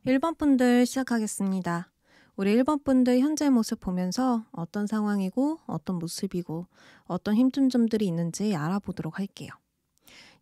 1번 분들 시작하겠습니다. 우리 1번 분들 현재 모습 보면서 어떤 상황이고 어떤 모습이고 어떤 힘든 점들이 있는지 알아보도록 할게요.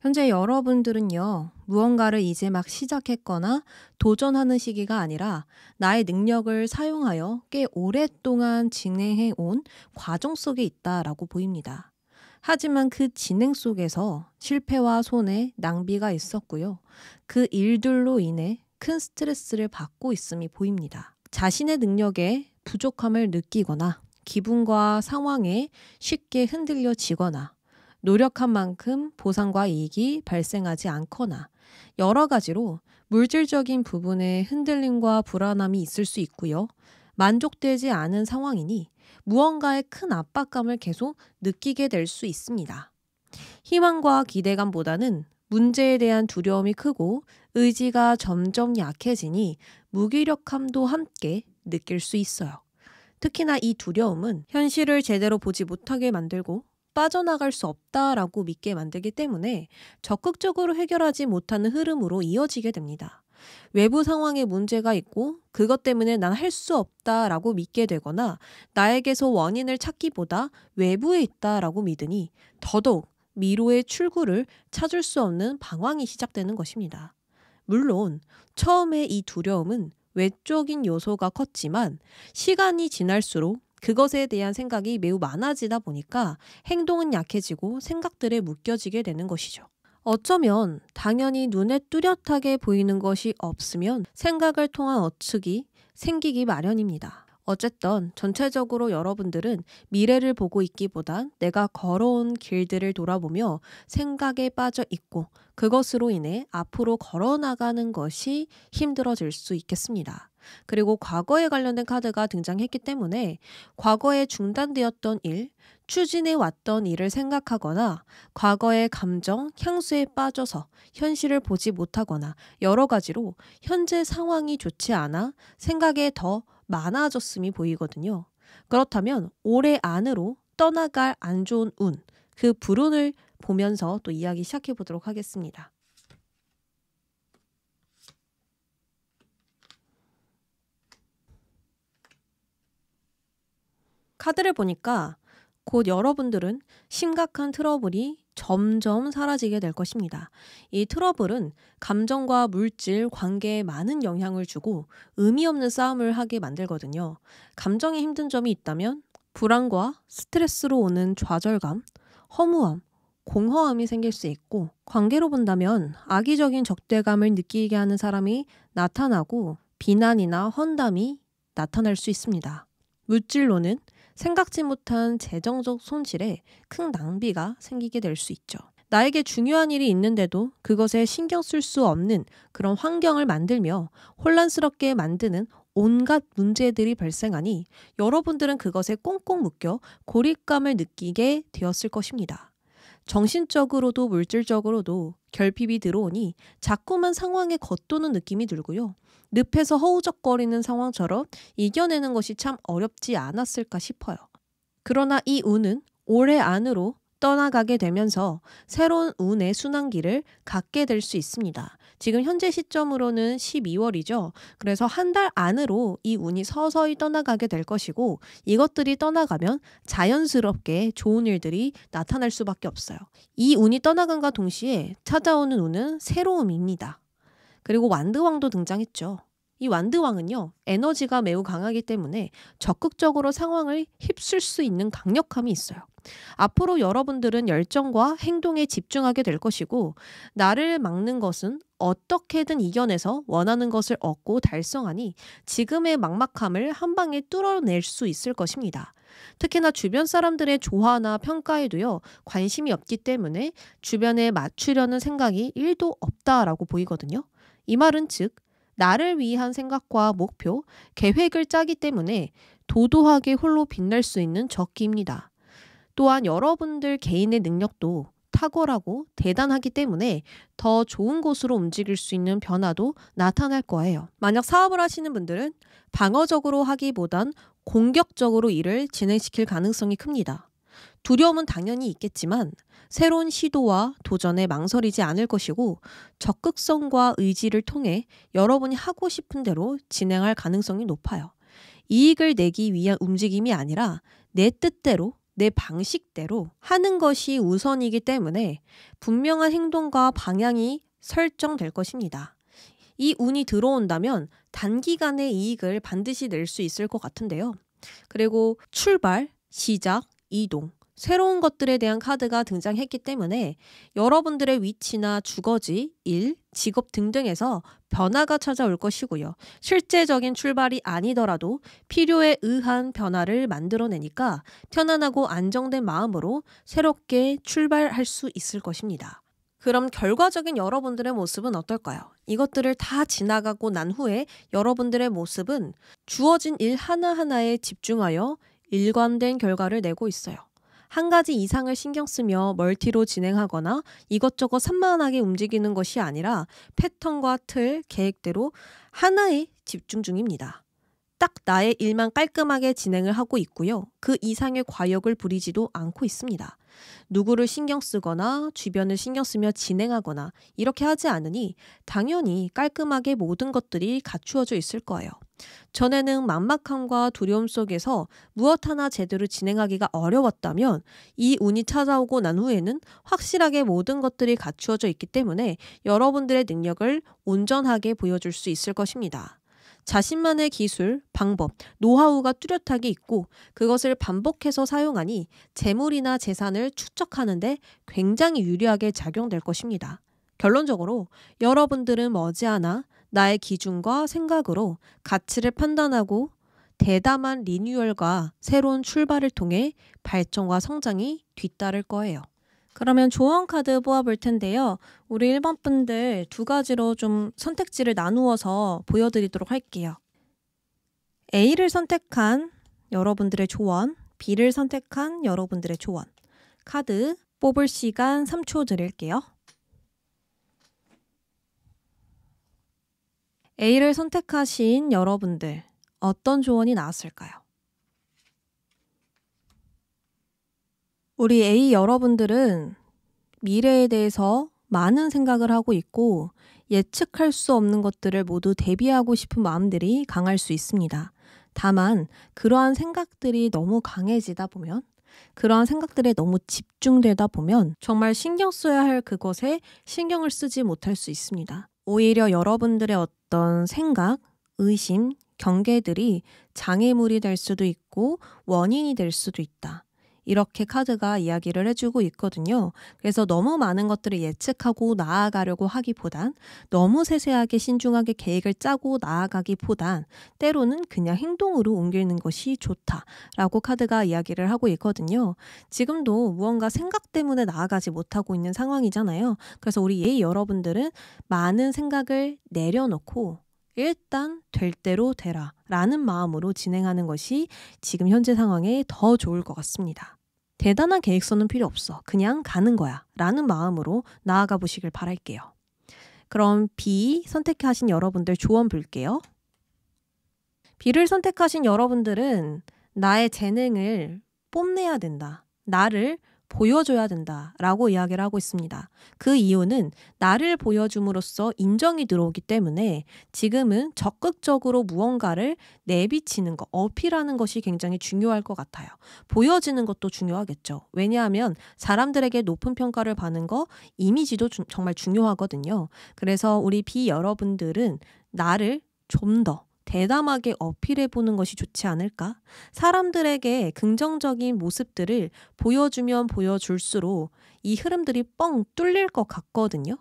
현재 여러분들은요, 무언가를 이제 막 시작했거나 도전하는 시기가 아니라 나의 능력을 사용하여 꽤 오랫동안 진행해 온 과정 속에 있다라고 보입니다. 하지만 그 진행 속에서 실패와 손해, 낭비가 있었고요. 그 일들로 인해 큰 스트레스를 받고 있음이 보입니다. 자신의 능력에 부족함을 느끼거나 기분과 상황에 쉽게 흔들려지거나 노력한 만큼 보상과 이익이 발생하지 않거나 여러 가지로 물질적인 부분에 흔들림과 불안함이 있을 수 있고요. 만족되지 않은 상황이니 무언가의 큰 압박감을 계속 느끼게 될 수 있습니다. 희망과 기대감보다는 문제에 대한 두려움이 크고 의지가 점점 약해지니 무기력함도 함께 느낄 수 있어요. 특히나 이 두려움은 현실을 제대로 보지 못하게 만들고 빠져나갈 수 없다라고 믿게 만들기 때문에 적극적으로 해결하지 못하는 흐름으로 이어지게 됩니다. 외부 상황에 문제가 있고 그것 때문에 난 할 수 없다라고 믿게 되거나 나에게서 원인을 찾기보다 외부에 있다라고 믿으니 더더욱 미로의 출구를 찾을 수 없는 방황이 시작되는 것입니다. 물론 처음에 이 두려움은 외적인 요소가 컸지만 시간이 지날수록 그것에 대한 생각이 매우 많아지다 보니까 행동은 약해지고 생각들에 묶여지게 되는 것이죠. 어쩌면 당연히 눈에 뚜렷하게 보이는 것이 없으면 생각을 통한 어측이 생기기 마련입니다. 어쨌든 전체적으로 여러분들은 미래를 보고 있기보단 내가 걸어온 길들을 돌아보며 생각에 빠져 있고 그것으로 인해 앞으로 걸어나가는 것이 힘들어질 수 있겠습니다. 그리고 과거에 관련된 카드가 등장했기 때문에 과거에 중단되었던 일, 추진해 왔던 일을 생각하거나 과거의 감정, 향수에 빠져서 현실을 보지 못하거나 여러 가지로 현재 상황이 좋지 않아 생각에 더 많아졌음이 보이거든요. 그렇다면 올해 안으로 떠나갈 안 좋은 운, 그 불운을 보면서 또 이야기 시작해 보도록 하겠습니다. 카드를 보니까 곧 여러분들은 심각한 트러블이 점점 사라지게 될 것입니다. 이 트러블은 감정과 물질, 관계에 많은 영향을 주고 의미 없는 싸움을 하게 만들거든요. 감정에 힘든 점이 있다면 불안과 스트레스로 오는 좌절감, 허무함, 공허함이 생길 수 있고 관계로 본다면 악의적인 적대감을 느끼게 하는 사람이 나타나고 비난이나 험담이 나타날 수 있습니다. 물질로는 생각지 못한 재정적 손실에 큰 낭비가 생기게 될 수 있죠. 나에게 중요한 일이 있는데도 그것에 신경 쓸 수 없는 그런 환경을 만들며 혼란스럽게 만드는 온갖 문제들이 발생하니 여러분들은 그것에 꽁꽁 묶여 고립감을 느끼게 되었을 것입니다. 정신적으로도 물질적으로도 결핍이 들어오니 자꾸만 상황에 겉도는 느낌이 들고요. 늪에서 허우적거리는 상황처럼 이겨내는 것이 참 어렵지 않았을까 싶어요. 그러나 이 운은 올해 안으로 떠나가게 되면서 새로운 운의 순환기를 갖게 될 수 있습니다. 지금 현재 시점으로는 12월이죠. 그래서 한 달 안으로 이 운이 서서히 떠나가게 될 것이고 이것들이 떠나가면 자연스럽게 좋은 일들이 나타날 수밖에 없어요. 이 운이 떠나간과 동시에 찾아오는 운은 새로움입니다. 그리고 완드왕도 등장했죠. 이 완드왕은요, 에너지가 매우 강하기 때문에 적극적으로 상황을 휩쓸 수 있는 강력함이 있어요. 앞으로 여러분들은 열정과 행동에 집중하게 될 것이고 나를 막는 것은 어떻게든 이겨내서 원하는 것을 얻고 달성하니 지금의 막막함을 한 방에 뚫어낼 수 있을 것입니다. 특히나 주변 사람들의 조화나 평가에도요, 관심이 없기 때문에 주변에 맞추려는 생각이 1도 없다라고 보이거든요. 이 말은 즉 나를 위한 생각과 목표, 계획을 짜기 때문에 도도하게 홀로 빛날 수 있는 적기입니다. 또한 여러분들 개인의 능력도 탁월하고 대단하기 때문에 더 좋은 곳으로 움직일 수 있는 변화도 나타날 거예요. 만약 사업을 하시는 분들은 방어적으로 하기보단 공격적으로 일을 진행시킬 가능성이 큽니다. 두려움은 당연히 있겠지만 새로운 시도와 도전에 망설이지 않을 것이고 적극성과 의지를 통해 여러분이 하고 싶은 대로 진행할 가능성이 높아요. 이익을 내기 위한 움직임이 아니라 내 뜻대로 내 방식대로 하는 것이 우선이기 때문에 분명한 행동과 방향이 설정될 것입니다. 이 운이 들어온다면 단기간의 이익을 반드시 낼 수 있을 것 같은데요. 그리고 출발, 시작, 이동, 새로운 것들에 대한 카드가 등장했기 때문에 여러분들의 위치나 주거지, 일, 직업 등등에서 변화가 찾아올 것이고요. 실제적인 출발이 아니더라도 필요에 의한 변화를 만들어내니까 편안하고 안정된 마음으로 새롭게 출발할 수 있을 것입니다. 그럼 결과적인 여러분들의 모습은 어떨까요? 이것들을 다 지나가고 난 후에 여러분들의 모습은 주어진 일 하나하나에 집중하여 일관된 결과를 내고 있어요. 한 가지 이상을 신경 쓰며 멀티로 진행하거나 이것저것 산만하게 움직이는 것이 아니라 패턴과 틀, 계획대로 하나에 집중 중입니다. 딱 나의 일만 깔끔하게 진행을 하고 있고요. 그 이상의 과욕을 부리지도 않고 있습니다. 누구를 신경 쓰거나 주변을 신경 쓰며 진행하거나 이렇게 하지 않으니 당연히 깔끔하게 모든 것들이 갖추어져 있을 거예요. 전에는 막막함과 두려움 속에서 무엇 하나 제대로 진행하기가 어려웠다면 이 운이 찾아오고 난 후에는 확실하게 모든 것들이 갖추어져 있기 때문에 여러분들의 능력을 온전하게 보여줄 수 있을 것입니다. 자신만의 기술, 방법, 노하우가 뚜렷하게 있고 그것을 반복해서 사용하니 재물이나 재산을 축적하는데 굉장히 유리하게 작용될 것입니다. 결론적으로 여러분들은 머지않아 나의 기준과 생각으로 가치를 판단하고 대담한 리뉴얼과 새로운 출발을 통해 발전과 성장이 뒤따를 거예요. 그러면 조언 카드 뽑아볼 텐데요. 우리 1번 분들 두 가지로 좀 선택지를 나누어서 보여드리도록 할게요. A를 선택한 여러분들의 조언, B를 선택한 여러분들의 조언. 카드 뽑을 시간 3초 드릴게요. A를 선택하신 여러분들, 어떤 조언이 나왔을까요? 우리 A 여러분들은 미래에 대해서 많은 생각을 하고 있고 예측할 수 없는 것들을 모두 대비하고 싶은 마음들이 강할 수 있습니다. 다만 그러한 생각들이 너무 강해지다 보면 그러한 생각들에 너무 집중되다 보면 정말 신경 써야 할 그것에 신경을 쓰지 못할 수 있습니다. 오히려 여러분들의 어떤 생각, 의심, 경계들이 장애물이 될 수도 있고 원인이 될 수도 있다. 이렇게 카드가 이야기를 해주고 있거든요. 그래서 너무 많은 것들을 예측하고 나아가려고 하기보단 너무 세세하게 신중하게 계획을 짜고 나아가기보단 때로는 그냥 행동으로 옮기는 것이 좋다라고 카드가 이야기를 하고 있거든요. 지금도 무언가 생각 때문에 나아가지 못하고 있는 상황이잖아요. 그래서 우리 예의 여러분들은 많은 생각을 내려놓고 일단 될 대로 되라 라는 마음으로 진행하는 것이 지금 현재 상황에 더 좋을 것 같습니다. 대단한 계획서는 필요 없어. 그냥 가는 거야 라는 마음으로 나아가 보시길 바랄게요. 그럼 B 선택하신 여러분들 조언 볼게요. B를 선택하신 여러분들은 나의 재능을 뽐내야 된다. 나를 보여줘야 된다라고 이야기를 하고 있습니다. 그 이유는 나를 보여줌으로써 인정이 들어오기 때문에 지금은 적극적으로 무언가를 내비치는 것, 어필하는 것이 굉장히 중요할 것 같아요. 보여지는 것도 중요하겠죠. 왜냐하면 사람들에게 높은 평가를 받는 거, 이미지도 정말 중요하거든요. 그래서 우리 B 여러분들은 나를 좀 더 대담하게 어필해보는 것이 좋지 않을까? 사람들에게 긍정적인 모습들을 보여주면 보여줄수록 이 흐름들이 뻥 뚫릴 것 같거든요.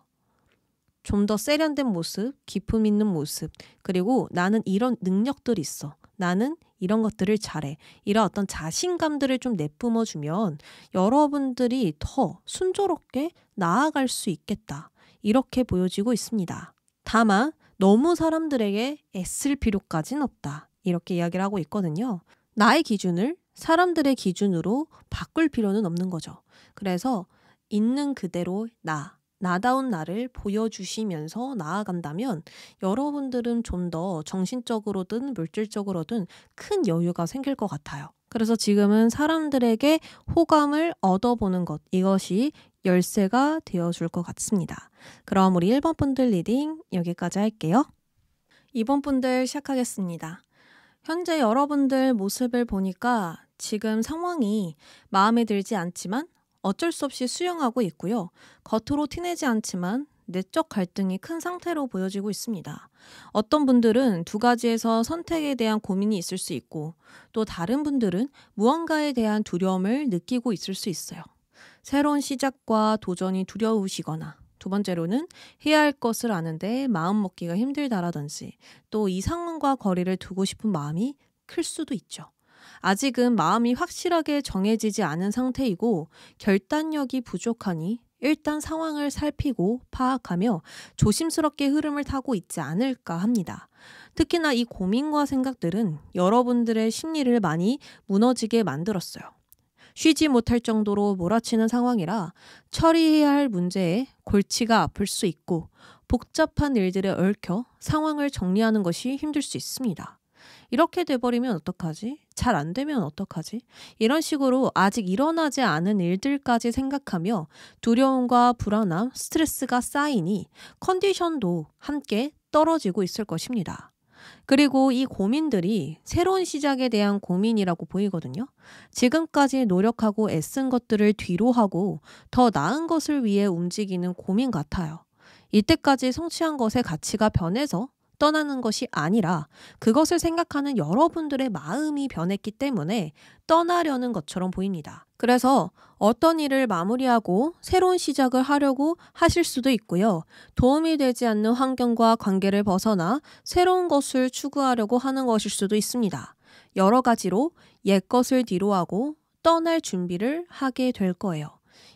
좀 더 세련된 모습, 기품 있는 모습, 그리고 나는 이런 능력들이 있어. 나는 이런 것들을 잘해. 이런 어떤 자신감들을 좀 내뿜어주면 여러분들이 더 순조롭게 나아갈 수 있겠다. 이렇게 보여지고 있습니다. 다만 너무 사람들에게 애쓸 필요까지는 없다. 이렇게 이야기를 하고 있거든요. 나의 기준을 사람들의 기준으로 바꿀 필요는 없는 거죠. 그래서 있는 그대로 나다운 나를 보여주시면서 나아간다면 여러분들은 좀 더 정신적으로든 물질적으로든 큰 여유가 생길 것 같아요. 그래서 지금은 사람들에게 호감을 얻어보는 것, 이것이 열쇠가 되어줄 것 같습니다. 그럼 우리 1번 분들 리딩 여기까지 할게요. 2번 분들 시작하겠습니다. 현재 여러분들 모습을 보니까 지금 상황이 마음에 들지 않지만 어쩔 수 없이 수용하고 있고요. 겉으로 티내지 않지만 내적 갈등이 큰 상태로 보여지고 있습니다. 어떤 분들은 두 가지에서 선택에 대한 고민이 있을 수 있고 또 다른 분들은 무언가에 대한 두려움을 느끼고 있을 수 있어요. 새로운 시작과 도전이 두려우시거나 두 번째로는 해야 할 것을 아는데 마음 먹기가 힘들다라든지 또 이 상황과 거리를 두고 싶은 마음이 클 수도 있죠. 아직은 마음이 확실하게 정해지지 않은 상태이고 결단력이 부족하니 일단 상황을 살피고 파악하며 조심스럽게 흐름을 타고 있지 않을까 합니다. 특히나 이 고민과 생각들은 여러분들의 심리를 많이 무너지게 만들었어요. 쉬지 못할 정도로 몰아치는 상황이라 처리해야 할 문제에 골치가 아플 수 있고 복잡한 일들에 얽혀 상황을 정리하는 것이 힘들 수 있습니다. 이렇게 돼버리면 어떡하지? 잘 안 되면 어떡하지? 이런 식으로 아직 일어나지 않은 일들까지 생각하며 두려움과 불안함, 스트레스가 쌓이니 컨디션도 함께 떨어지고 있을 것입니다. 그리고 이 고민들이 새로운 시작에 대한 고민이라고 보이거든요. 지금까지 노력하고 애쓴 것들을 뒤로 하고 더 나은 것을 위해 움직이는 고민 같아요. 이때까지 성취한 것의 가치가 변해서 떠나는 것이 아니라 그것을 생각하는 여러분들의 마음이 변했기 때문에 떠나려는 것처럼 보입니다. 그래서 어떤 일을 마무리하고 새로운 시작을 하려고 하실 수도 있고요. 도움이 되지 않는 환경과 관계를 벗어나 새로운 것을 추구하려고 하는 것일 수도 있습니다. 여러 가지로 옛 것을 뒤로하고 떠날 준비를 하게 될 거예요.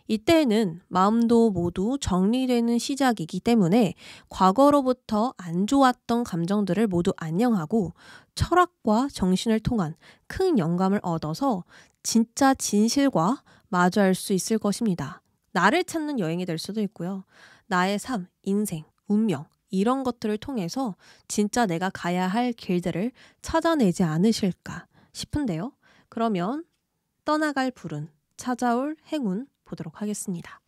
이때에는 마음도 모두 정리되는 시작이기 때문에 과거로부터 안 좋았던 감정들을 모두 안녕하고 철학과 정신을 통한 큰 영감을 얻어서 진짜 진실과 마주할 수 있을 것입니다. 나를 찾는 여행이 될 수도 있고요. 나의 삶, 인생, 운명 이런 것들을 통해서 진짜 내가 가야 할 길들을 찾아내지 않으실까 싶은데요. 그러면 떠나갈 불운, 찾아올 행운 보도록 하겠습니다.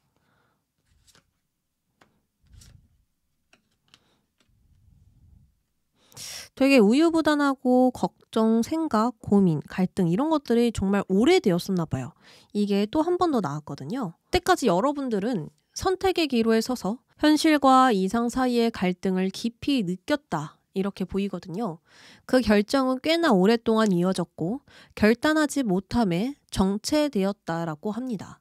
되게 우유부단하고 걱정, 생각, 고민, 갈등 이런 것들이 정말 오래되었었나 봐요. 이게 또 한 번 더 나왔거든요. 때까지 여러분들은 선택의 기로에 서서 현실과 이상 사이의 갈등을 깊이 느꼈다. 이렇게 보이거든요. 그 결정은 꽤나 오랫동안 이어졌고 결단하지 못함에 정체되었다라고 합니다.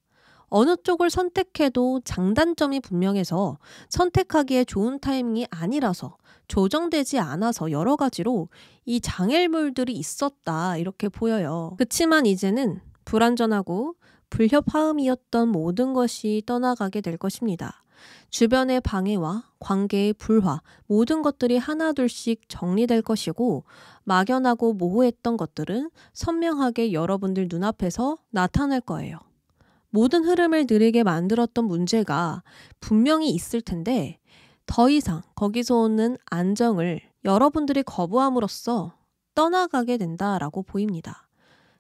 어느 쪽을 선택해도 장단점이 분명해서 선택하기에 좋은 타이밍이 아니라서 조정되지 않아서 여러 가지로 이 장애물들이 있었다 이렇게 보여요. 그치만 이제는 불완전하고 불협화음이었던 모든 것이 떠나가게 될 것입니다. 주변의 방해와 관계의 불화 모든 것들이 하나둘씩 정리될 것이고 막연하고 모호했던 것들은 선명하게 여러분들 눈앞에서 나타날 거예요. 모든 흐름을 느리게 만들었던 문제가 분명히 있을 텐데 더 이상 거기서 오는 안정을 여러분들이 거부함으로써 떠나가게 된다라고 보입니다.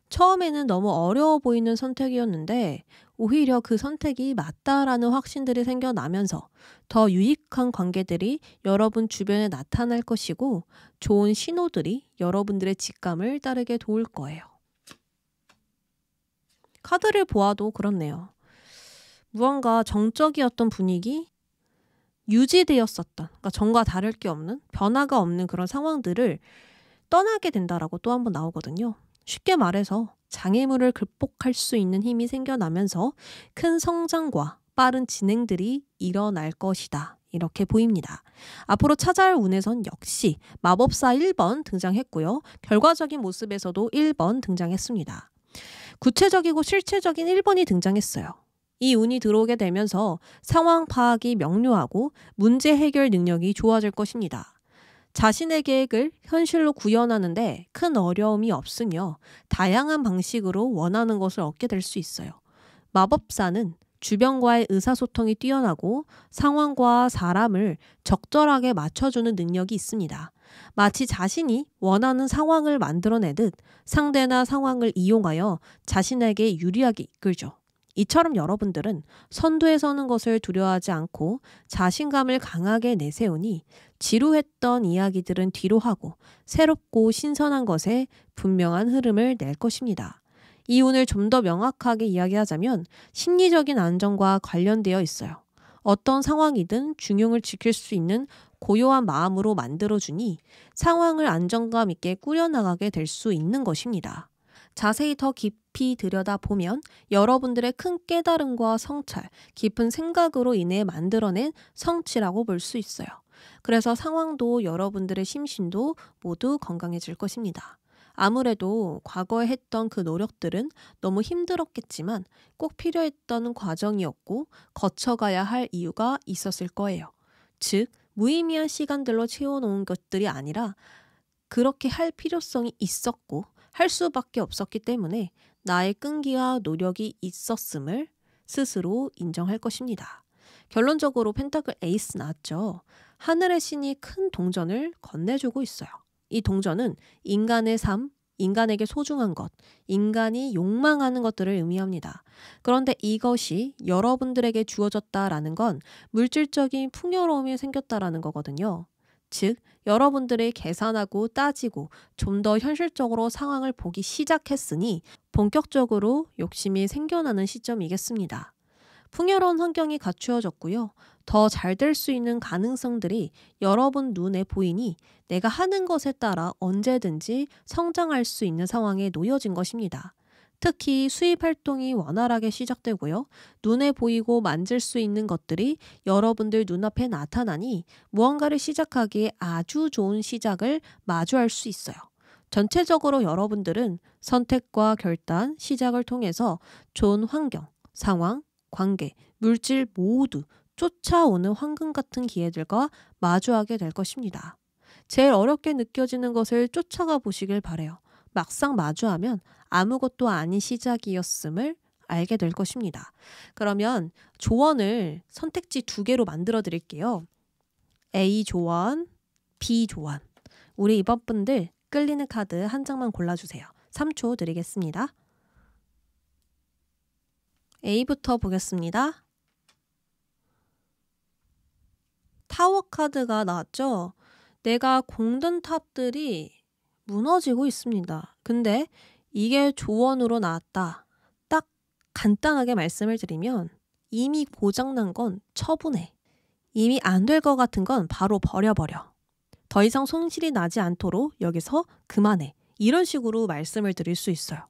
처음에는 너무 어려워 보이는 선택이었는데 오히려 그 선택이 맞다라는 확신들이 생겨나면서 더 유익한 관계들이 여러분 주변에 나타날 것이고 좋은 신호들이 여러분들의 직감을 따르게 도울 거예요. 카드를 보아도 그렇네요. 무언가 정적이었던 분위기, 유지되었었던, 그러니까 전과 다를 게 없는, 변화가 없는 그런 상황들을 떠나게 된다라고 또 한 번 나오거든요. 쉽게 말해서 장애물을 극복할 수 있는 힘이 생겨나면서 큰 성장과 빠른 진행들이 일어날 것이다. 이렇게 보입니다. 앞으로 찾아올 운에선 역시 마법사 1번 등장했고요. 결과적인 모습에서도 1번 등장했습니다. 구체적이고 실체적인 1번이 등장했어요. 이 운이 들어오게 되면서 상황 파악이 명료하고 문제 해결 능력이 좋아질 것입니다. 자신의 계획을 현실로 구현하는데 큰 어려움이 없으며 다양한 방식으로 원하는 것을 얻게 될 수 있어요. 마법사는 주변과의 의사소통이 뛰어나고 상황과 사람을 적절하게 맞춰주는 능력이 있습니다. 마치 자신이 원하는 상황을 만들어내듯 상대나 상황을 이용하여 자신에게 유리하게 이끌죠. 이처럼 여러분들은 선두에 서는 것을 두려워하지 않고 자신감을 강하게 내세우니 지루했던 이야기들은 뒤로 하고 새롭고 신선한 것에 분명한 흐름을 낼 것입니다. 이윤을 좀 더 명확하게 이야기하자면 심리적인 안정과 관련되어 있어요. 어떤 상황이든 중용을 지킬 수 있는 고요한 마음으로 만들어주니 상황을 안정감 있게 꾸려나가게 될 수 있는 것입니다. 자세히 더 깊이 들여다보면 여러분들의 큰 깨달음과 성찰, 깊은 생각으로 인해 만들어낸 성취라고 볼 수 있어요. 그래서 상황도 여러분들의 심신도 모두 건강해질 것입니다. 아무래도 과거에 했던 그 노력들은 너무 힘들었겠지만 꼭 필요했던 과정이었고 거쳐가야 할 이유가 있었을 거예요. 즉, 무의미한 시간들로 채워놓은 것들이 아니라 그렇게 할 필요성이 있었고 할 수밖에 없었기 때문에 나의 끈기와 노력이 있었음을 스스로 인정할 것입니다. 결론적으로 펜타클 에이스 나왔죠. 하늘의 신이 큰 동전을 건네주고 있어요. 이 동전은 인간의 삶, 인간에게 소중한 것, 인간이 욕망하는 것들을 의미합니다. 그런데 이것이 여러분들에게 주어졌다라는 건 물질적인 풍요로움이 생겼다라는 거거든요. 즉, 여러분들이 계산하고 따지고 좀 더 현실적으로 상황을 보기 시작했으니 본격적으로 욕심이 생겨나는 시점이겠습니다. 풍요로운 환경이 갖추어졌고요. 더 잘 될 수 있는 가능성들이 여러분 눈에 보이니 내가 하는 것에 따라 언제든지 성장할 수 있는 상황에 놓여진 것입니다. 특히 수입 활동이 원활하게 시작되고요. 눈에 보이고 만질 수 있는 것들이 여러분들 눈앞에 나타나니 무언가를 시작하기에 아주 좋은 시작을 마주할 수 있어요. 전체적으로 여러분들은 선택과 결단, 시작을 통해서 좋은 환경, 상황, 관계, 물질 모두 쫓아오는 황금 같은 기회들과 마주하게 될 것입니다. 제일 어렵게 느껴지는 것을 쫓아가 보시길 바래요. 막상 마주하면 아무것도 아닌 시작이었음을 알게 될 것입니다. 그러면 조언을 선택지 2개로 만들어 드릴게요. A 조언, B 조언. 우리 이번 분들 끌리는 카드 한 장만 골라주세요. 3초 드리겠습니다. A부터 보겠습니다. 타워 카드가 나왔죠? 내가 공든 탑들이 무너지고 있습니다. 근데 이게 조언으로 나왔다. 딱 간단하게 말씀을 드리면 이미 고장난 건 처분해. 이미 안 될 것 같은 건 바로 버려버려. 더 이상 손실이 나지 않도록 여기서 그만해. 이런 식으로 말씀을 드릴 수 있어요.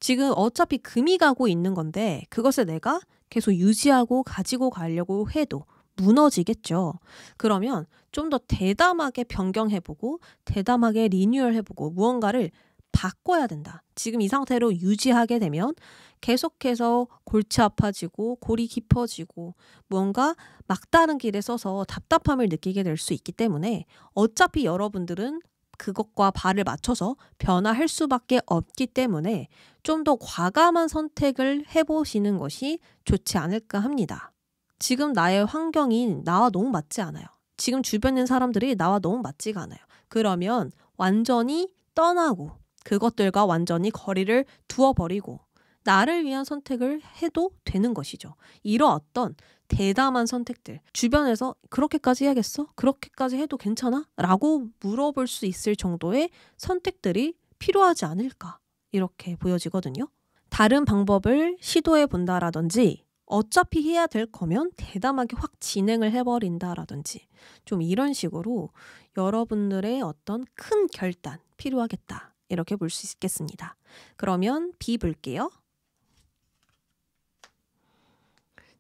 지금 어차피 금이 가고 있는 건데 그것을 내가 계속 유지하고 가지고 가려고 해도 무너지겠죠. 그러면 좀 더 대담하게 변경해보고 대담하게 리뉴얼해보고 무언가를 바꿔야 된다. 지금 이 상태로 유지하게 되면 계속해서 골치 아파지고 골이 깊어지고 무언가 막다른 길에 서서 답답함을 느끼게 될 수 있기 때문에 어차피 여러분들은 그것과 발을 맞춰서 변화할 수밖에 없기 때문에 좀 더 과감한 선택을 해보시는 것이 좋지 않을까 합니다. 지금 나의 환경이 나와 너무 맞지 않아요. 지금 주변에 있는 사람들이 나와 너무 맞지가 않아요. 그러면 완전히 떠나고 그것들과 완전히 거리를 두어버리고 나를 위한 선택을 해도 되는 것이죠. 이런 어떤 대담한 선택들, 주변에서 그렇게까지 해야겠어? 그렇게까지 해도 괜찮아? 라고 물어볼 수 있을 정도의 선택들이 필요하지 않을까 이렇게 보여지거든요. 다른 방법을 시도해 본다라든지 어차피 해야 될 거면 대담하게 확 진행을 해버린다라든지 좀 이런 식으로 여러분들의 어떤 큰 결단 필요하겠다 이렇게 볼 수 있겠습니다. 그러면 B 볼게요.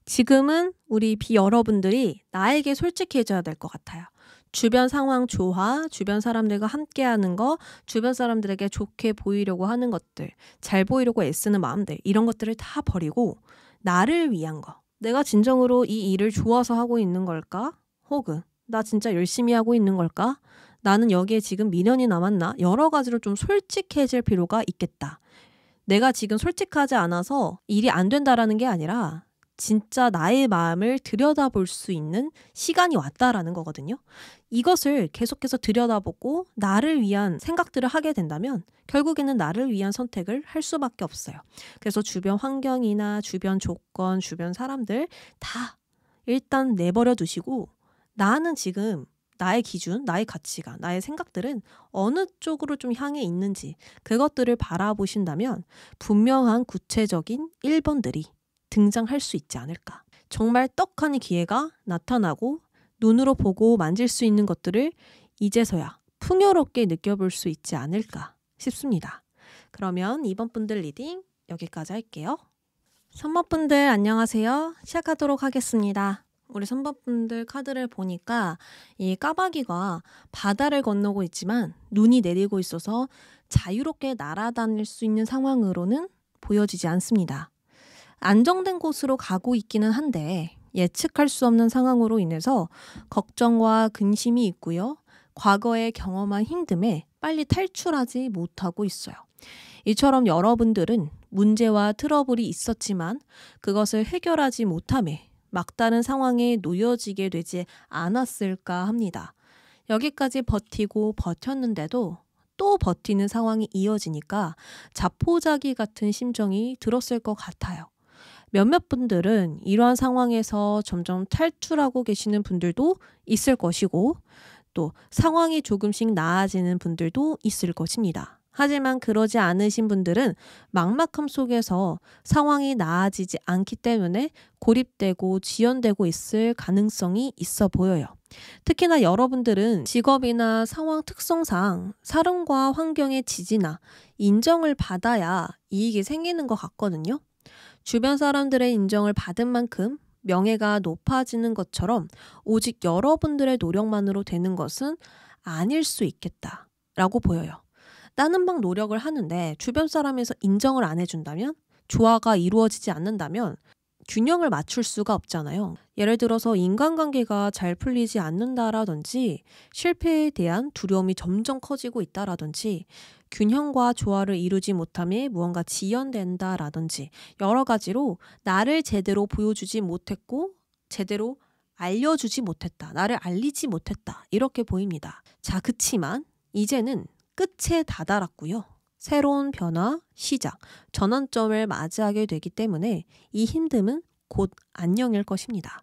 지금은 우리 B 여러분들이 나에게 솔직해져야 될 것 같아요. 주변 상황 조화, 주변 사람들과 함께하는 거, 주변 사람들에게 좋게 보이려고 하는 것들, 잘 보이려고 애쓰는 마음들 이런 것들을 다 버리고 나를 위한 거. 내가 진정으로 이 일을 좋아서 하고 있는 걸까? 혹은 나 진짜 열심히 하고 있는 걸까? 나는 여기에 지금 미련이 남았나? 여러 가지로 좀 솔직해질 필요가 있겠다. 내가 지금 솔직하지 않아서 일이 안 된다라는 게 아니라 진짜 나의 마음을 들여다볼 수 있는 시간이 왔다라는 거거든요. 이것을 계속해서 들여다보고 나를 위한 생각들을 하게 된다면 결국에는 나를 위한 선택을 할 수밖에 없어요. 그래서 주변 환경이나 주변 조건, 주변 사람들 다 일단 내버려 두시고 나는 지금 나의 기준, 나의 가치관, 나의 생각들은 어느 쪽으로 좀 향해 있는지 그것들을 바라보신다면 분명한 구체적인 1번들이 등장할 수 있지 않을까. 정말 떡하니 기회가 나타나고 눈으로 보고 만질 수 있는 것들을 이제서야 풍요롭게 느껴볼 수 있지 않을까 싶습니다. 그러면 2번 분들 리딩 여기까지 할게요. 3번 분들 안녕하세요. 시작하도록 하겠습니다. 우리 3번 분들 카드를 보니까 이 까마귀가 바다를 건너고 있지만 눈이 내리고 있어서 자유롭게 날아다닐 수 있는 상황으로는 보여지지 않습니다. 안정된 곳으로 가고 있기는 한데 예측할 수 없는 상황으로 인해서 걱정과 근심이 있고요. 과거에 경험한 힘듦에 빨리 탈출하지 못하고 있어요. 이처럼 여러분들은 문제와 트러블이 있었지만 그것을 해결하지 못함에 막다른 상황에 놓여지게 되지 않았을까 합니다. 여기까지 버티고 버텼는데도 또 버티는 상황이 이어지니까 자포자기 같은 심정이 들었을 것 같아요. 몇몇 분들은 이러한 상황에서 점점 탈출하고 계시는 분들도 있을 것이고 또 상황이 조금씩 나아지는 분들도 있을 것입니다. 하지만 그러지 않으신 분들은 막막함 속에서 상황이 나아지지 않기 때문에 고립되고 지연되고 있을 가능성이 있어 보여요. 특히나 여러분들은 직업이나 상황 특성상 사람과 환경의 지지나 인정을 받아야 이익이 생기는 것 같거든요. 주변 사람들의 인정을 받은 만큼 명예가 높아지는 것처럼 오직 여러분들의 노력만으로 되는 것은 아닐 수 있겠다라고 보여요. 나는 막 노력을 하는데 주변 사람에서 인정을 안 해준다면, 조화가 이루어지지 않는다면 균형을 맞출 수가 없잖아요. 예를 들어서 인간관계가 잘 풀리지 않는다라든지 실패에 대한 두려움이 점점 커지고 있다라든지 균형과 조화를 이루지 못함에 무언가 지연된다라든지 여러 가지로 나를 제대로 보여주지 못했고 제대로 알려주지 못했다. 나를 알리지 못했다. 이렇게 보입니다. 자, 그치만 이제는 끝에 다다랐고요. 새로운 변화, 시작, 전환점을 맞이하게 되기 때문에 이 힘듦은 곧 안녕일 것입니다.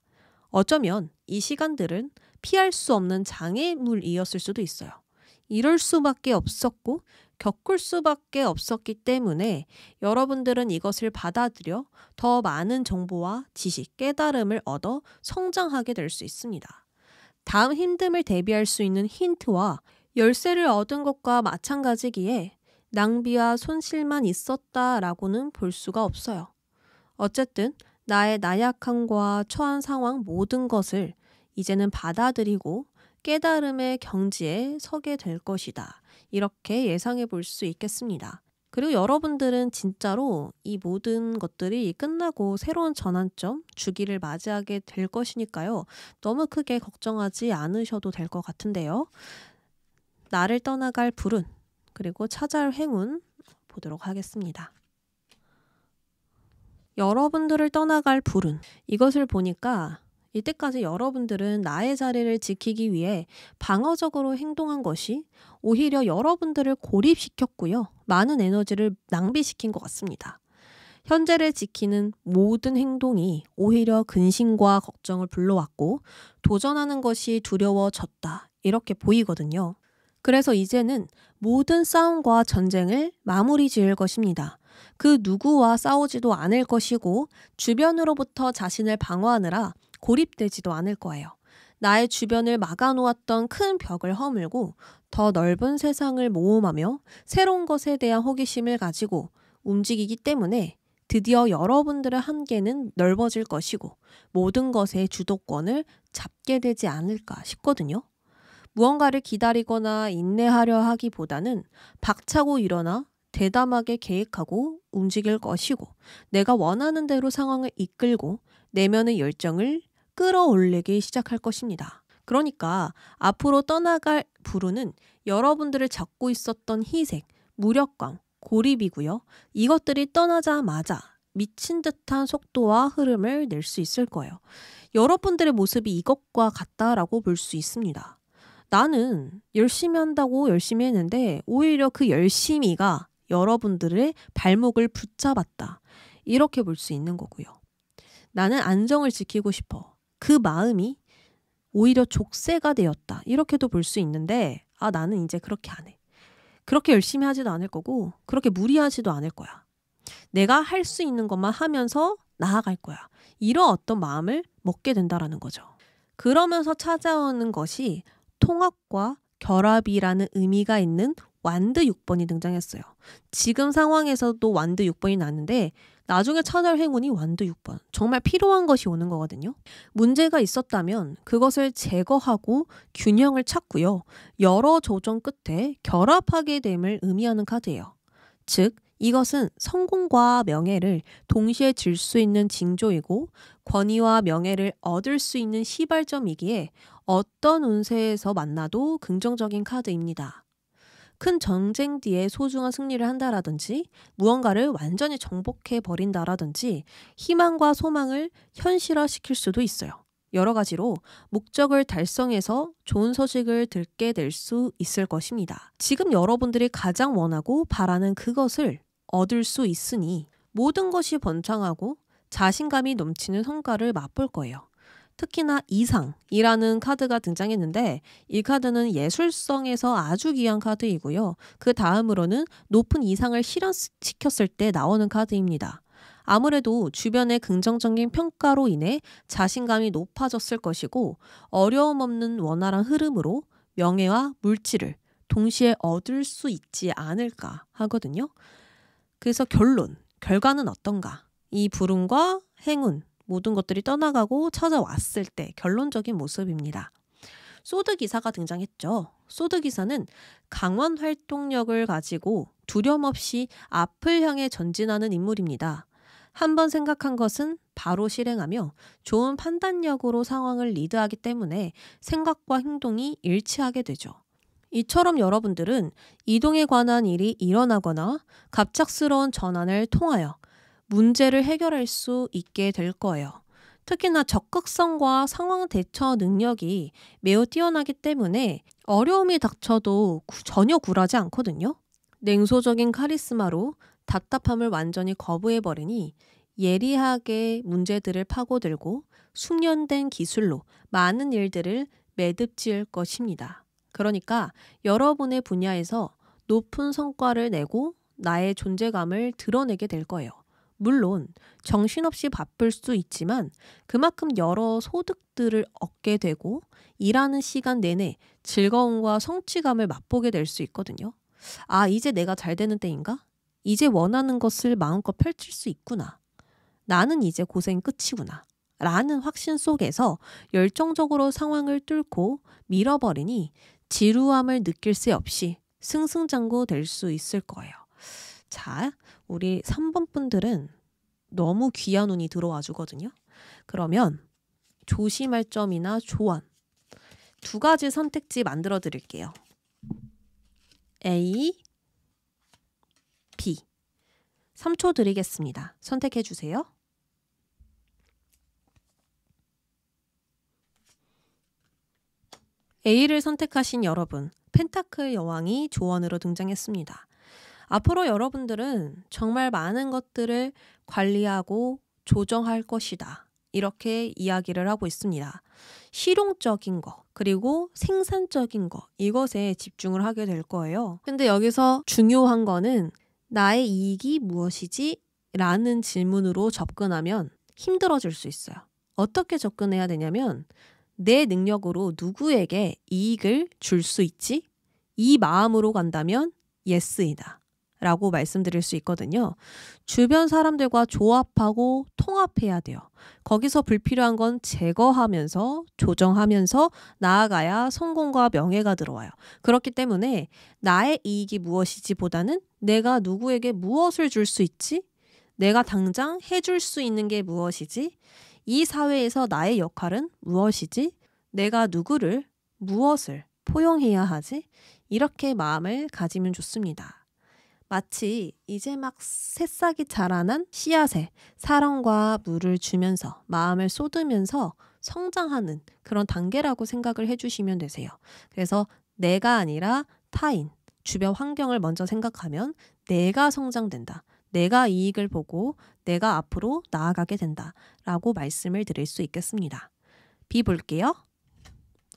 어쩌면 이 시간들은 피할 수 없는 장애물이었을 수도 있어요. 이럴 수밖에 없었고 겪을 수밖에 없었기 때문에 여러분들은 이것을 받아들여 더 많은 정보와 지식, 깨달음을 얻어 성장하게 될 수 있습니다. 다음 힘듦을 대비할 수 있는 힌트와 열쇠를 얻은 것과 마찬가지기에 낭비와 손실만 있었다라고는 볼 수가 없어요. 어쨌든 나의 나약함과 처한 상황 모든 것을 이제는 받아들이고 깨달음의 경지에 서게 될 것이다. 이렇게 예상해 볼 수 있겠습니다. 그리고 여러분들은 진짜로 이 모든 것들이 끝나고 새로운 전환점, 주기를 맞이하게 될 것이니까요. 너무 크게 걱정하지 않으셔도 될 것 같은데요. 나를 떠나갈 불운, 그리고 찾아올 행운 보도록 하겠습니다. 여러분들을 떠나갈 불운. 이것을 보니까 이때까지 여러분들은 나의 자리를 지키기 위해 방어적으로 행동한 것이 오히려 여러분들을 고립시켰고요. 많은 에너지를 낭비시킨 것 같습니다. 현재를 지키는 모든 행동이 오히려 근심과 걱정을 불러왔고 도전하는 것이 두려워졌다. 이렇게 보이거든요. 그래서 이제는 모든 싸움과 전쟁을 마무리 지을 것입니다. 그 누구와 싸우지도 않을 것이고 주변으로부터 자신을 방어하느라 고립되지도 않을 거예요. 나의 주변을 막아놓았던 큰 벽을 허물고 더 넓은 세상을 모험하며 새로운 것에 대한 호기심을 가지고 움직이기 때문에 드디어 여러분들의 한계는 넓어질 것이고 모든 것의 주도권을 잡게 되지 않을까 싶거든요. 무언가를 기다리거나 인내하려 하기보다는 박차고 일어나 대담하게 계획하고 움직일 것이고 내가 원하는 대로 상황을 이끌고 내면의 열정을 끌어올리기 시작할 것입니다. 그러니까 앞으로 떠나갈 불운은 여러분들을 잡고 있었던 희생, 무력감, 고립이고요. 이것들이 떠나자마자 미친 듯한 속도와 흐름을 낼 수 있을 거예요. 여러분들의 모습이 이것과 같다라고 볼 수 있습니다. 나는 열심히 한다고 열심히 했는데 오히려 그 열심히가 여러분들의 발목을 붙잡았다. 이렇게 볼 수 있는 거고요. 나는 안정을 지키고 싶어. 그 마음이 오히려 족쇄가 되었다. 이렇게도 볼 수 있는데 나는 이제 그렇게 안 해. 그렇게 열심히 하지도 않을 거고 그렇게 무리하지도 않을 거야. 내가 할 수 있는 것만 하면서 나아갈 거야. 이런 어떤 마음을 먹게 된다라는 거죠. 그러면서 찾아오는 것이 통합과 결합이라는 의미가 있는 완드 6번이 등장했어요. 지금 상황에서도 완드 6번이 나는데 나중에 찾아올 행운이 완드 6번. 정말 필요한 것이 오는 거거든요. 문제가 있었다면 그것을 제거하고 균형을 찾고요. 여러 조정 끝에 결합하게 됨을 의미하는 카드예요. 즉 이것은 성공과 명예를 동시에 줄 수 있는 징조이고 권위와 명예를 얻을 수 있는 시발점이기에 어떤 운세에서 만나도 긍정적인 카드입니다. 큰 전쟁 뒤에 소중한 승리를 한다라든지 무언가를 완전히 정복해 버린다라든지 희망과 소망을 현실화시킬 수도 있어요. 여러 가지로 목적을 달성해서 좋은 소식을 듣게 될 수 있을 것입니다. 지금 여러분들이 가장 원하고 바라는 그것을 얻을 수 있으니 모든 것이 번창하고 자신감이 넘치는 성과를 맛볼 거예요. 특히나 이상이라는 카드가 등장했는데 이 카드는 예술성에서 아주 귀한 카드이고요. 그 다음으로는 높은 이상을 실현시켰을 때 나오는 카드입니다. 아무래도 주변의 긍정적인 평가로 인해 자신감이 높아졌을 것이고 어려움 없는 원활한 흐름으로 명예와 물질을 동시에 얻을 수 있지 않을까 하거든요. 그래서 결과는 어떤가? 이 불운과 행운 모든 것들이 떠나가고 찾아왔을 때 결론적인 모습입니다. 소드 기사가 등장했죠. 소드 기사는 강한 활동력을 가지고 두려움 없이 앞을 향해 전진하는 인물입니다. 한번 생각한 것은 바로 실행하며 좋은 판단력으로 상황을 리드하기 때문에 생각과 행동이 일치하게 되죠. 이처럼 여러분들은 이동에 관한 일이 일어나거나 갑작스러운 전환을 통하여 문제를 해결할 수 있게 될 거예요. 특히나 적극성과 상황 대처 능력이 매우 뛰어나기 때문에 어려움이 닥쳐도 전혀 굴하지 않거든요. 냉소적인 카리스마로 답답함을 완전히 거부해버리니 예리하게 문제들을 파고들고 숙련된 기술로 많은 일들을 매듭지을 것입니다. 그러니까 여러분의 분야에서 높은 성과를 내고 나의 존재감을 드러내게 될 거예요. 물론 정신없이 바쁠 수 있지만 그만큼 여러 소득들을 얻게 되고 일하는 시간 내내 즐거움과 성취감을 맛보게 될 수 있거든요. 이제 내가 잘 되는 때인가? 이제 원하는 것을 마음껏 펼칠 수 있구나. 나는 이제 고생 끝이구나. 라는 확신 속에서 열정적으로 상황을 뚫고 밀어버리니 지루함을 느낄 새 없이 승승장구 될 수 있을 거예요. 자, 우리 3번 분들은 너무 귀한 운이 들어와 주거든요. 그러면 조심할 점이나 조언 2가지 선택지 만들어 드릴게요. A, B. 3초 드리겠습니다. 선택해 주세요. A를 선택하신 여러분, 펜타클 여왕이 조언으로 등장했습니다. 앞으로 여러분들은 정말 많은 것들을 관리하고 조정할 것이다. 이렇게 이야기를 하고 있습니다. 실용적인 거, 그리고 생산적인 거, 이것에 집중을 하게 될 거예요. 근데 여기서 중요한 거는 나의 이익이 무엇이지? 라는 질문으로 접근하면 힘들어질 수 있어요. 어떻게 접근해야 되냐면 내 능력으로 누구에게 이익을 줄 수 있지? 이 마음으로 간다면 예스이다. 라고 말씀드릴 수 있거든요. 주변 사람들과 조합하고 통합해야 돼요. 거기서 불필요한 건 제거하면서 조정하면서 나아가야 성공과 명예가 들어와요. 그렇기 때문에 나의 이익이 무엇이지 보다는 내가 누구에게 무엇을 줄 수 있지? 내가 당장 해줄 수 있는 게 무엇이지? 이 사회에서 나의 역할은 무엇이지? 내가 누구를, 무엇을 포용해야 하지? 이렇게 마음을 가지면 좋습니다. 마치 이제 막 새싹이 자라난 씨앗에 사랑과 물을 주면서 마음을 쏟으면서 성장하는 그런 단계라고 생각을 해주시면 되세요. 그래서 내가 아니라 타인, 주변 환경을 먼저 생각하면 내가 성장된다. 내가 이익을 보고 내가 앞으로 나아가게 된다. 라고 말씀을 드릴 수 있겠습니다. 비 볼게요.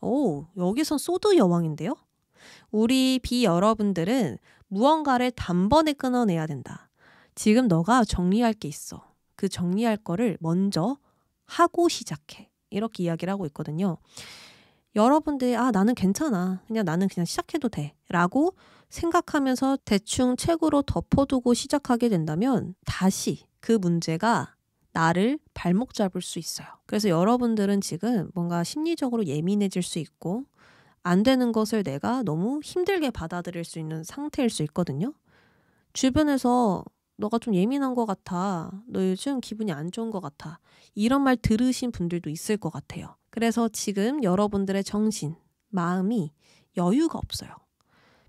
오, 여기선 소드 여왕인데요? 우리 비 여러분들은 무언가를 단번에 끊어내야 된다. 지금 너가 정리할 게 있어. 그 정리할 거를 먼저 하고 시작해. 이렇게 이야기를 하고 있거든요. 여러분들이 나는 괜찮아. 나는 그냥 시작해도 돼. 라고 생각하면서 대충 책으로 덮어두고 시작하게 된다면 다시 그 문제가 나를 발목 잡을 수 있어요. 그래서 여러분들은 지금 뭔가 심리적으로 예민해질 수 있고 안 되는 것을 내가 너무 힘들게 받아들일 수 있는 상태일 수 있거든요. 주변에서 너가 좀 예민한 것 같아. 너 요즘 기분이 안 좋은 것 같아. 이런 말 들으신 분들도 있을 것 같아요. 그래서 지금 여러분들의 정신, 마음이 여유가 없어요.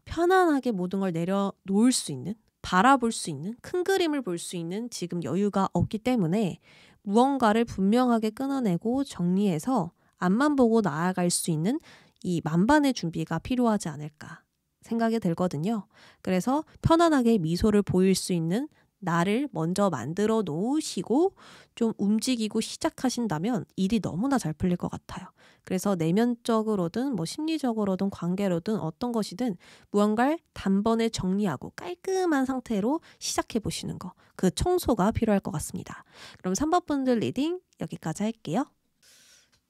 편안하게 모든 걸 내려놓을 수 있는, 바라볼 수 있는, 큰 그림을 볼 수 있는 지금 여유가 없기 때문에 무언가를 분명하게 끊어내고 정리해서 앞만 보고 나아갈 수 있는 이 만반의 준비가 필요하지 않을까 생각이 들거든요. 그래서 편안하게 미소를 보일 수 있는 나를 먼저 만들어 놓으시고 좀 움직이고 시작하신다면 일이 너무나 잘 풀릴 것 같아요. 그래서 내면적으로든 심리적으로든 관계로든 어떤 것이든 무언가를 단번에 정리하고 깔끔한 상태로 시작해 보시는 거. 그 청소가 필요할 것 같습니다. 그럼 3번 분들 리딩 여기까지 할게요.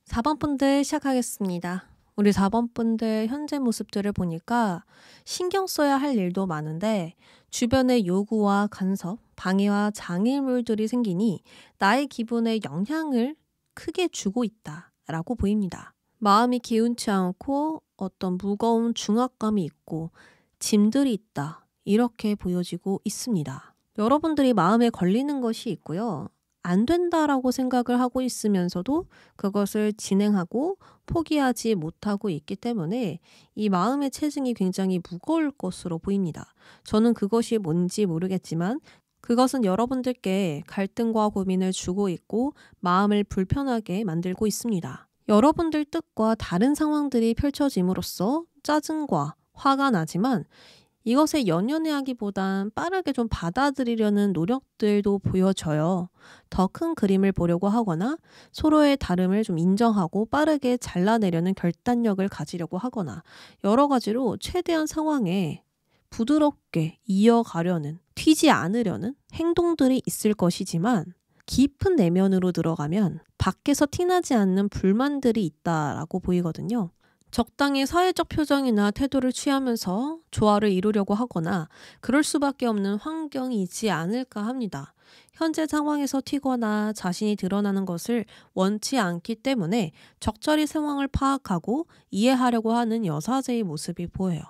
4번 분들 시작하겠습니다. 우리 4번 분들 현재 모습들을 보니까 신경 써야 할 일도 많은데 주변의 요구와 간섭, 방해와 장애물들이 생기니 나의 기분에 영향을 크게 주고 있다라고 보입니다. 마음이 기운치 않고 어떤 무거운 중압감이 있고 짐들이 있다. 이렇게 보여지고 있습니다. 여러분들이 마음에 걸리는 것이 있고요. 안 된다라고 생각을 하고 있으면서도 그것을 진행하고 포기하지 못하고 있기 때문에 이 마음의 체증이 굉장히 무거울 것으로 보입니다. 저는 그것이 뭔지 모르겠지만 그것은 여러분들께 갈등과 고민을 주고 있고 마음을 불편하게 만들고 있습니다. 여러분들 뜻과 다른 상황들이 펼쳐짐으로써 짜증과 화가 나지만 이것에 연연해하기보단 빠르게 좀 받아들이려는 노력들도 보여져요. 더 큰 그림을 보려고 하거나 서로의 다름을 좀 인정하고 빠르게 잘라내려는 결단력을 가지려고 하거나 여러 가지로 최대한 상황에 부드럽게 이어가려는, 튀지 않으려는 행동들이 있을 것이지만 깊은 내면으로 들어가면 밖에서 티나지 않는 불만들이 있다라고 보이거든요. 적당히 사회적 표정이나 태도를 취하면서 조화를 이루려고 하거나 그럴 수밖에 없는 환경이지 않을까 합니다. 현재 상황에서 튀거나 자신이 드러나는 것을 원치 않기 때문에 적절히 상황을 파악하고 이해하려고 하는 여사제의 모습이 보여요.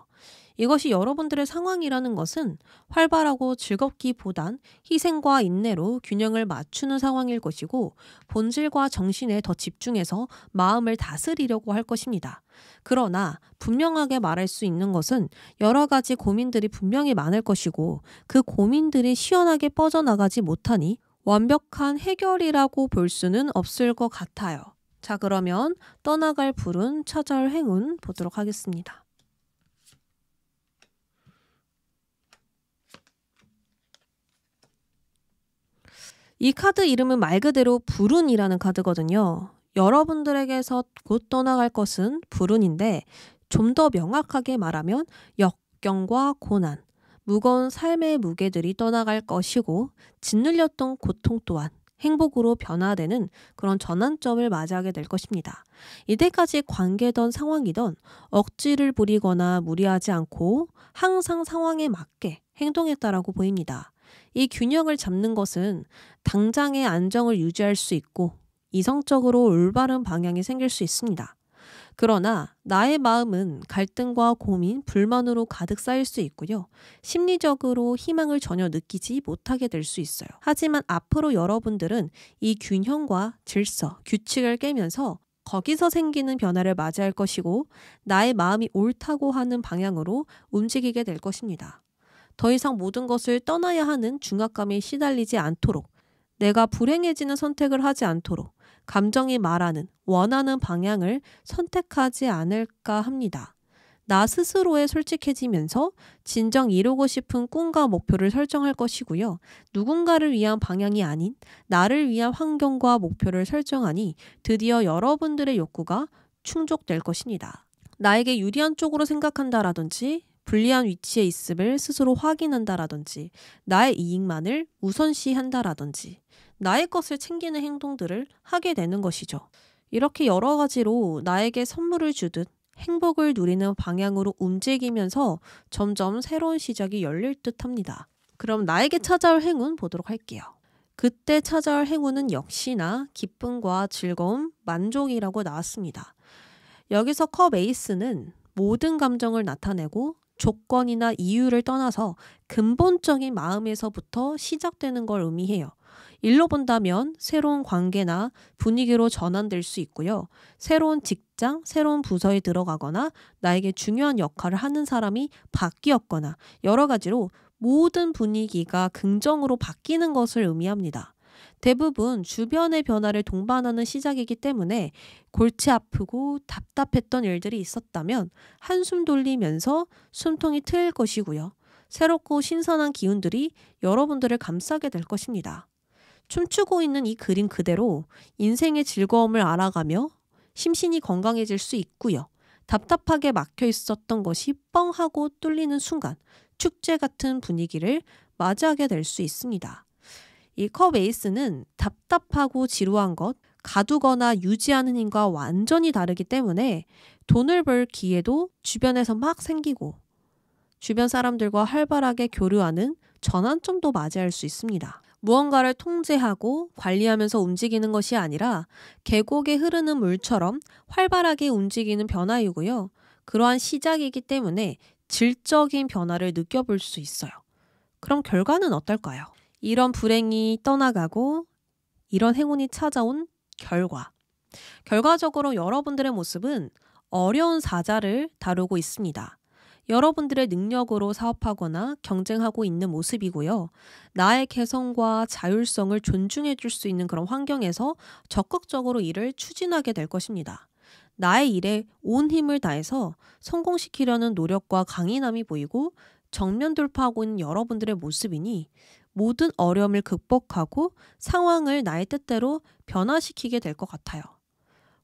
이것이 여러분들의 상황이라는 것은 활발하고 즐겁기보단 희생과 인내로 균형을 맞추는 상황일 것이고 본질과 정신에 더 집중해서 마음을 다스리려고 할 것입니다. 그러나 분명하게 말할 수 있는 것은 여러 가지 고민들이 분명히 많을 것이고 그 고민들이 시원하게 뻗어나가지 못하니 완벽한 해결이라고 볼 수는 없을 것 같아요. 자, 그러면 떠나갈 불운 찾아올 행운 보도록 하겠습니다. 이 카드 이름은 말 그대로 불운이라는 카드거든요. 여러분들에게서 곧 떠나갈 것은 불운인데 좀 더 명확하게 말하면 역경과 고난, 무거운 삶의 무게들이 떠나갈 것이고 짓눌렸던 고통 또한 행복으로 변화되는 그런 전환점을 맞이하게 될 것입니다. 이때까지 관계던 상황이던 억지를 부리거나 무리하지 않고 항상 상황에 맞게 행동했다라고 보입니다. 이 균형을 잡는 것은 당장의 안정을 유지할 수 있고 이성적으로 올바른 방향이 생길 수 있습니다. 그러나 나의 마음은 갈등과 고민, 불만으로 가득 쌓일 수 있고요. 심리적으로 희망을 전혀 느끼지 못하게 될 수 있어요. 하지만 앞으로 여러분들은 이 균형과 질서, 규칙을 깨면서 거기서 생기는 변화를 맞이할 것이고 나의 마음이 옳다고 하는 방향으로 움직이게 될 것입니다. 더 이상 모든 것을 떠나야 하는 중압감에 시달리지 않도록, 내가 불행해지는 선택을 하지 않도록 감정이 말하는 원하는 방향을 선택하지 않을까 합니다. 나 스스로에 솔직해지면서 진정 이루고 싶은 꿈과 목표를 설정할 것이고요. 누군가를 위한 방향이 아닌 나를 위한 환경과 목표를 설정하니 드디어 여러분들의 욕구가 충족될 것입니다. 나에게 유리한 쪽으로 생각한다라든지 불리한 위치에 있음을 스스로 확인한다라든지 나의 이익만을 우선시한다라든지 나의 것을 챙기는 행동들을 하게 되는 것이죠. 이렇게 여러 가지로 나에게 선물을 주듯 행복을 누리는 방향으로 움직이면서 점점 새로운 시작이 열릴 듯 합니다. 그럼 나에게 찾아올 행운 보도록 할게요. 그때 찾아올 행운은 역시나 기쁨과 즐거움, 만족이라고 나왔습니다. 여기서 컵 에이스는 모든 감정을 나타내고 조건이나 이유를 떠나서 근본적인 마음에서부터 시작되는 걸 의미해요. 일로 본다면 새로운 관계나 분위기로 전환될 수 있고요. 새로운 직장, 새로운 부서에 들어가거나 나에게 중요한 역할을 하는 사람이 바뀌었거나 여러 가지로 모든 분위기가 긍정으로 바뀌는 것을 의미합니다. 대부분 주변의 변화를 동반하는 시작이기 때문에 골치 아프고 답답했던 일들이 있었다면 한숨 돌리면서 숨통이 트일 것이고요. 새롭고 신선한 기운들이 여러분들을 감싸게 될 것입니다. 춤추고 있는 이 그림 그대로 인생의 즐거움을 알아가며 심신이 건강해질 수 있고요. 답답하게 막혀 있었던 것이 뻥 하고 뚫리는 순간 축제 같은 분위기를 맞이하게 될 수 있습니다. 이 컵 에이스는 답답하고 지루한 것, 가두거나 유지하는 힘과 완전히 다르기 때문에 돈을 벌 기회도 주변에서 막 생기고 주변 사람들과 활발하게 교류하는 전환점도 맞이할 수 있습니다. 무언가를 통제하고 관리하면서 움직이는 것이 아니라 계곡에 흐르는 물처럼 활발하게 움직이는 변화이고요. 그러한 시작이기 때문에 질적인 변화를 느껴볼 수 있어요. 그럼 결과는 어떨까요? 이런 불행이 떠나가고 이런 행운이 찾아온 결과적으로 여러분들의 모습은 어려운 사자를 다루고 있습니다. 여러분들의 능력으로 사업하거나 경쟁하고 있는 모습이고요. 나의 개성과 자율성을 존중해 줄 수 있는 그런 환경에서 적극적으로 일을 추진하게 될 것입니다. 나의 일에 온 힘을 다해서 성공시키려는 노력과 강인함이 보이고 정면 돌파하고 있는 여러분들의 모습이니 모든 어려움을 극복하고 상황을 나의 뜻대로 변화시키게 될 것 같아요.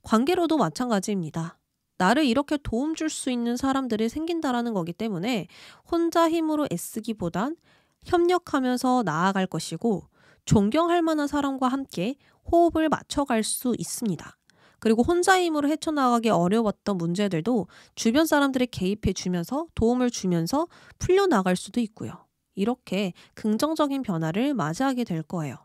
관계로도 마찬가지입니다. 나를 이렇게 도움 줄 수 있는 사람들이 생긴다라는 거기 때문에 혼자 힘으로 애쓰기보단 협력하면서 나아갈 것이고 존경할 만한 사람과 함께 호흡을 맞춰갈 수 있습니다. 그리고 혼자 힘으로 헤쳐나가기 어려웠던 문제들도 주변 사람들이 개입해 주면서 도움을 주면서 풀려나갈 수도 있고요. 이렇게 긍정적인 변화를 맞이하게 될 거예요.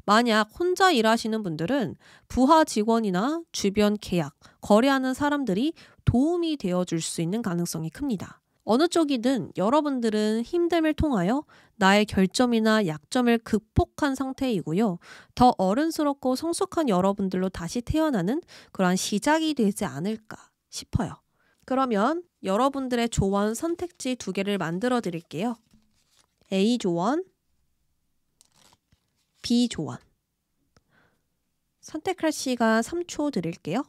만약 혼자 일하시는 분들은 부하 직원이나 주변 계약, 거래하는 사람들이 도움이 되어줄 수 있는 가능성이 큽니다. 어느 쪽이든 여러분들은 힘듦을 통하여 나의 결점이나 약점을 극복한 상태이고요. 더 어른스럽고 성숙한 여러분들로 다시 태어나는 그러한 시작이 되지 않을까 싶어요. 그러면 여러분들의 조언 선택지 2개를 만들어 드릴게요. A 조언, B 조언. 선택할 시간 3초 드릴게요.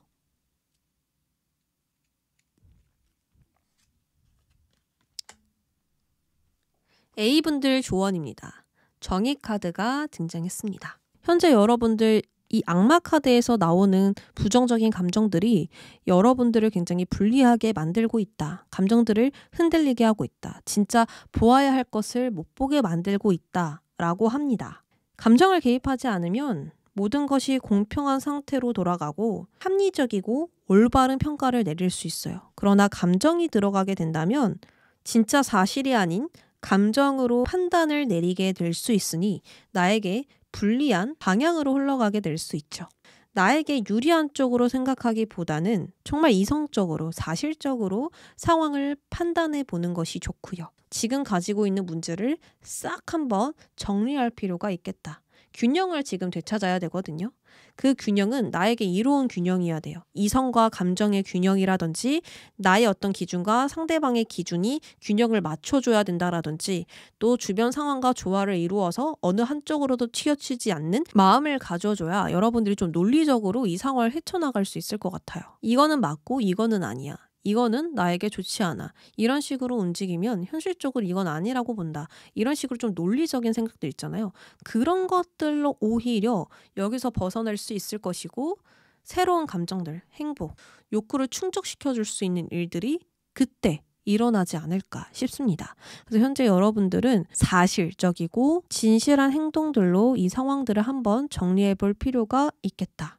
A분들 조언입니다. 정의 카드가 등장했습니다. 현재 여러분들 이 악마 카드에서 나오는 부정적인 감정들이 여러분들을 굉장히 불리하게 만들고 있다. 감정들을 흔들리게 하고 있다. 진짜 보아야 할 것을 못 보게 만들고 있다라고 합니다. 감정을 개입하지 않으면 모든 것이 공평한 상태로 돌아가고 합리적이고 올바른 평가를 내릴 수 있어요. 그러나 감정이 들어가게 된다면 진짜 사실이 아닌 감정으로 판단을 내리게 될 수 있으니 나에게 불리한 방향으로 흘러가게 될 수 있죠. 나에게 유리한 쪽으로 생각하기보다는 정말 이성적으로 사실적으로 상황을 판단해 보는 것이 좋고요. 지금 가지고 있는 문제를 싹 한번 정리할 필요가 있겠다. 균형을 지금 되찾아야 되거든요. 그 균형은 나에게 이로운 균형이어야 돼요. 이성과 감정의 균형이라든지 나의 어떤 기준과 상대방의 기준이 균형을 맞춰줘야 된다라든지 또 주변 상황과 조화를 이루어서 어느 한쪽으로도 튀어치지 않는 마음을 가져줘야 여러분들이 좀 논리적으로 이 상황을 헤쳐나갈 수 있을 것 같아요. 이거는 맞고 이거는 아니야. 이거는 나에게 좋지 않아. 이런 식으로 움직이면 현실적으로 이건 아니라고 본다. 이런 식으로 좀 논리적인 생각들 있잖아요. 그런 것들로 오히려 여기서 벗어날 수 있을 것이고 새로운 감정들, 행복, 욕구를 충족시켜줄 수 있는 일들이 그때 일어나지 않을까 싶습니다. 그래서 현재 여러분들은 사실적이고 진실한 행동들로 이 상황들을 한번 정리해 볼 필요가 있겠다.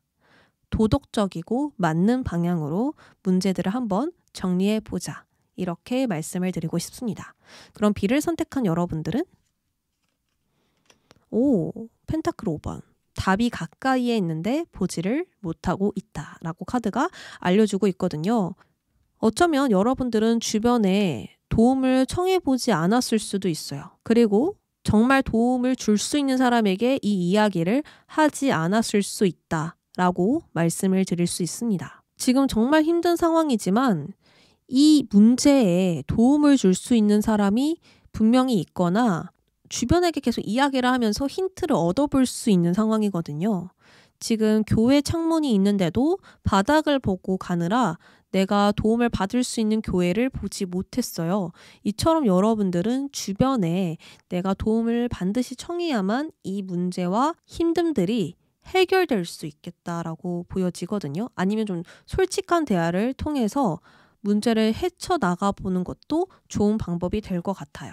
도덕적이고 맞는 방향으로 문제들을 한번 정리해 보자. 이렇게 말씀을 드리고 싶습니다. 그럼 B를 선택한 여러분들은 펜타클 5번. 답이 가까이에 있는데 보지를 못하고 있다라고 카드가 알려주고 있거든요. 어쩌면 여러분들은 주변에 도움을 청해보지 않았을 수도 있어요. 그리고 정말 도움을 줄 수 있는 사람에게 이 이야기를 하지 않았을 수 있다. 라고 말씀을 드릴 수 있습니다. 지금 정말 힘든 상황이지만 이 문제에 도움을 줄 수 있는 사람이 분명히 있거나 주변에게 계속 이야기를 하면서 힌트를 얻어볼 수 있는 상황이거든요. 지금 교회 창문이 있는데도 바닥을 보고 가느라 내가 도움을 받을 수 있는 교회를 보지 못했어요. 이처럼 여러분들은 주변에 내가 도움을 반드시 청해야만 이 문제와 힘듦들이 해결될 수 있겠다라고 보여지거든요. 아니면 좀 솔직한 대화를 통해서 문제를 헤쳐나가 보는 것도 좋은 방법이 될 것 같아요.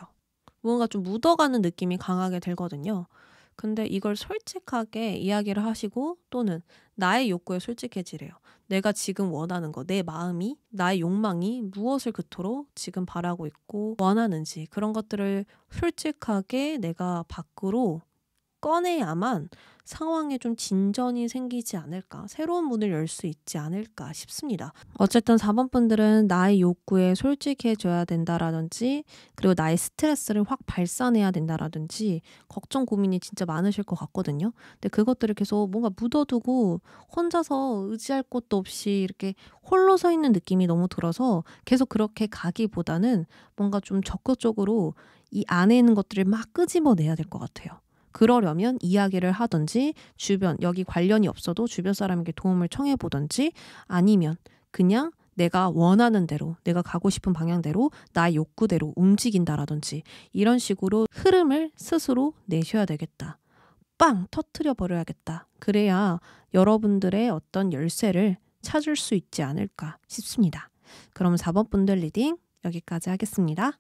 뭔가 좀 묻어가는 느낌이 강하게 들거든요. 근데 이걸 솔직하게 이야기를 하시고 또는 나의 욕구에 솔직해지래요. 내가 지금 원하는 거, 내 마음이, 나의 욕망이 무엇을 그토록 지금 바라고 있고 원하는지 그런 것들을 솔직하게 내가 밖으로 꺼내야만 상황에 좀 진전이 생기지 않을까, 새로운 문을 열 수 있지 않을까 싶습니다. 어쨌든 4번 분들은 나의 욕구에 솔직해져야 된다라든지 그리고 나의 스트레스를 확 발산해야 된다라든지 걱정 고민이 진짜 많으실 것 같거든요. 근데 그것들을 계속 뭔가 묻어두고 혼자서 의지할 곳도 없이 이렇게 홀로 서 있는 느낌이 너무 들어서 계속 그렇게 가기보다는 뭔가 좀 적극적으로 이 안에 있는 것들을 막 끄집어내야 될 것 같아요. 그러려면 이야기를 하든지 주변 여기 관련이 없어도 주변 사람에게 도움을 청해보든지 아니면 그냥 내가 원하는 대로 내가 가고 싶은 방향대로 나의 욕구대로 움직인다라든지 이런 식으로 흐름을 스스로 내셔야 되겠다. 빵! 터트려 버려야겠다. 그래야 여러분들의 어떤 열쇠를 찾을 수 있지 않을까 싶습니다. 그럼 4번 분들 리딩 여기까지 하겠습니다.